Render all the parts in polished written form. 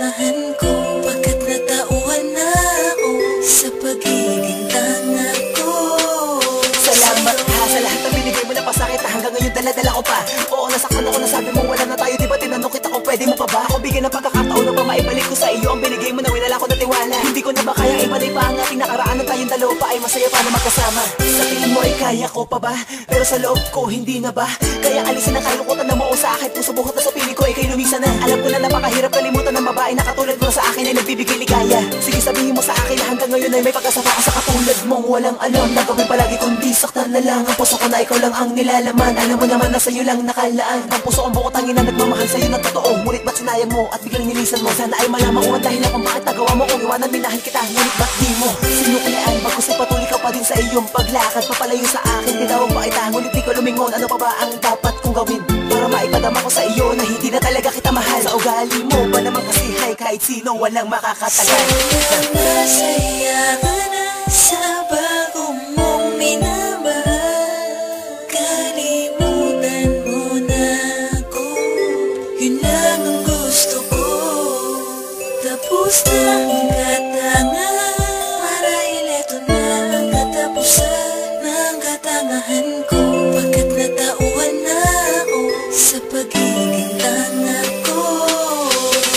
katangahan ko, pagkat natauhan na ako sa pagiging tanga ko. Salamat ha sa lahat ng binigay mo na pasakit. Hanggang ngayon dala-dala ko pa. Oo, nasaktan ako, nasabi mo wala na tayo. Di ba tinanong kita kung pwede mo pa ba ako bigyan ng pagkakataon na ba maibalik ko sa iyo ang binigay mo na winala ko na tiwala. Hindi ko na ba kaya ibalik pa ang ating nakaraan ng tayong dalawa pa ay masaya pa na magkasama. Sa tingin mo ay kaya ko pa ba? Pero sa loob ko hindi na ba? Kaya alisin ang kalungkutan na mo sa akin. Puso buhot na sa piling ko ay kay lumisa na. Alam ko na napakahirap kalimutan ng babae na katulad mo sa akin ay nagbibigay ligaya. Sige sabihin mo sa akin na hanggang ngayon ay may pagkasama ka sa katulad mong walang alam na gawin palagi kundi saktan na lang. Ang puso ko na ikaw lang ang nilalaman. Alam mo naman na sa'yo lang nakalaan. Ang puso kong buko tangin na nagmamahal sa'yo na totoo. Ngunit ba't sinayang mo at biglang nilisan mo? Sana ay malaman ko ang dahilan kung bakit nagawa mo kung iwanan minahal kita. Ngunit ba't di mo sinuklian? Bagkus ay patuloy ka pa din sa iyong paglakad. Papalayo sa akin, tinawag pa kita. Ngunit di ko lumingon. Ano pa ba ang dapat kong gawin para maipadama ko sa iyo na hindi na talaga kita mahal? Sa ugali mo ba naman kasi hay kahit sino walang makakatagal. Masaya ka na sa bago mong minamahal. Kalimutan mo na ako, yun lang ang gusto ko. Tapos na ang katangahan, marahil eto na ang katapusan ng katangahan ko, pagkat natauhan na ako sa pagiging tanga ko.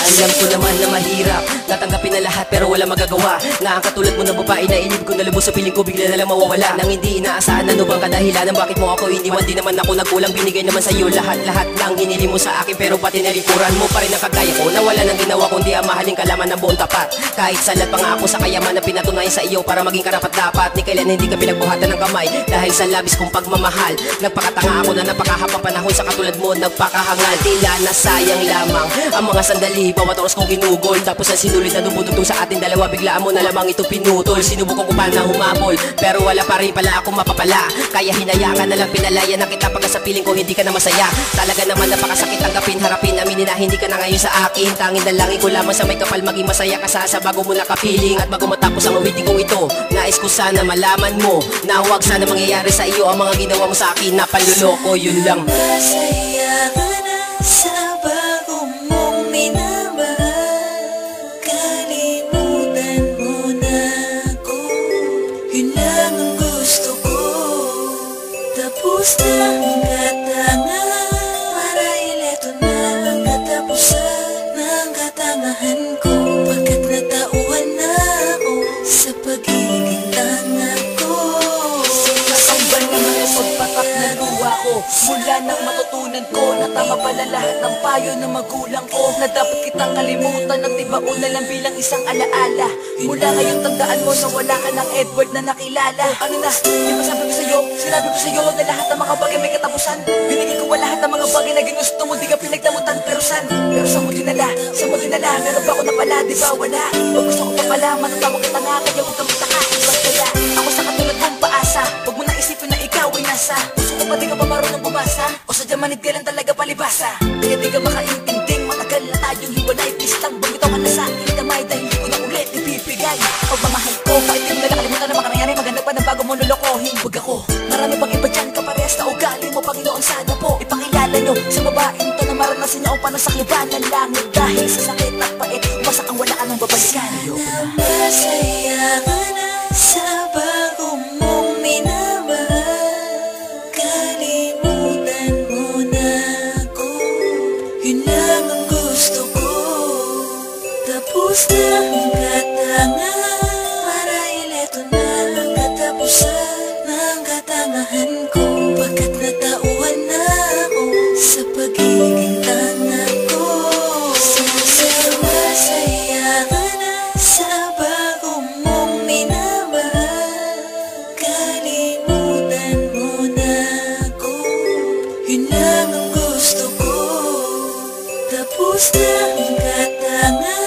Alam ko naman na mahirap tatanggapin na lahat pero wala magagawa. Na ang katulad mo na babae na inib ko na lubos sa piling ko bigla na lang mawawala. Nang hindi inaasahan, ano bang kadahilanan bakit mo ako iniwan? Di naman ako nagkulang, binigay naman sa'yo lahat-lahat lang hinili mo sa akin. Pero pati nalikuran mo pa rin ang kagaya ko na wala nang ginawa kundi ang mahaling kalaman ng buong tapat. Kahit salat pa nga ako sa kayaman na pinatunayan sa iyo para maging karapat-dapat. Ni kailan hindi ka pinagbuhatan ng kamay dahil sa labis kong pagmamahal. Nagpakatanga ako na napakahabang panahon sa katulad mo nagpakahangal. Tila na sayang lamang ang mga sandali, bawat oras kong ginugol. Tapos ang sinulit na dumudugtong sa ating dalawa, biglaan mo na lamang ito pinutol. Sinubukan ko pa na humabol pero wala pa rin pala akong mapapala. Kaya hinayaan ka na lang, pinalaya na kita pagka sa piling ko hindi ka na masaya. Talaga naman napakasakit tanggapin, harapin, aminin na hindi ka na ngayon sa akin. Tanging dalangin ko lamang sa may kapal maging masaya ka sa bago mo nakapiling. At bago matapos ang awitin kong ito, nais ko sana malaman mo na huwag sana mangyayari sa iyo ang mga ginawa mo sa akin na panluloko. Yun lang. Masaya ka na sa bago mong minamahal. Kalimutan mo na ako, yun lang ang gusto ko. Tapos na ang katangahan, marahil eto na ang katapusan ng katangahan ko, pagkat natauhan na ako sa pagiging tanga ko. Nasambal naman ang pagpatak na luha ko mula nang matutunan ko na tama pala lahat ng payo ng magulang ko, na dapat kitang kalimutan at ibaon na lang bilang isang alaala. Mula ngayon tandaan mo na wala ka ng Edward na nakilala. Ano na, di ba sabi ko sa'yo, sinabi ko sa'yo na lahat ng mga bagay may katapusan. Binigay ko lahat ng mga bagay na ginusto mo, di ka pinagdamutan. Pero sa mo dinala, meron ba ako na pala, di ba wala? O gusto ko pa pala, matatawag kita nga, kaya huwag kang magtaka. Ba't kaya ako sa katulad kong paasa, huwag mo nang isipin na ikaw ay nasa puso ko pa, di ka pa marunong bumasa, o sa manid ka lang talaga palibasa. Kaya di ka makaintinding, matagal na tayong hiwalay. Please lang, bumitaw ka na sa akin kamay dahil hindi ko na ulit ibibigay pagmamahal ko. Kahit di mo na nakalimutan na mga nangyari, maganda pa ng bago mo lulukohin. Huwag ako, marami pang iba dyan, kaparehas na ugali mo. Panginoon sana po, ipakilala nyo sa babaeng to na maranasan niya ang panasakliban ng langit. Dahil sa sakit at pait, umasak ang wala ka nang babalikan. Masaya ka na sa bago mong minamahal. Kalimutan mo na ako, yun lang ang gusto ko. Tapos na ang katangahan, marahil eto na ang katapusan ng katangahan ko, pagkat natauhan na ako sa pagiging tanga ko. Masaya ka na sa bago mong minamahal. Kalimutan mo na ako, yun lang ang gusto ko. Tapos na ang katangahan,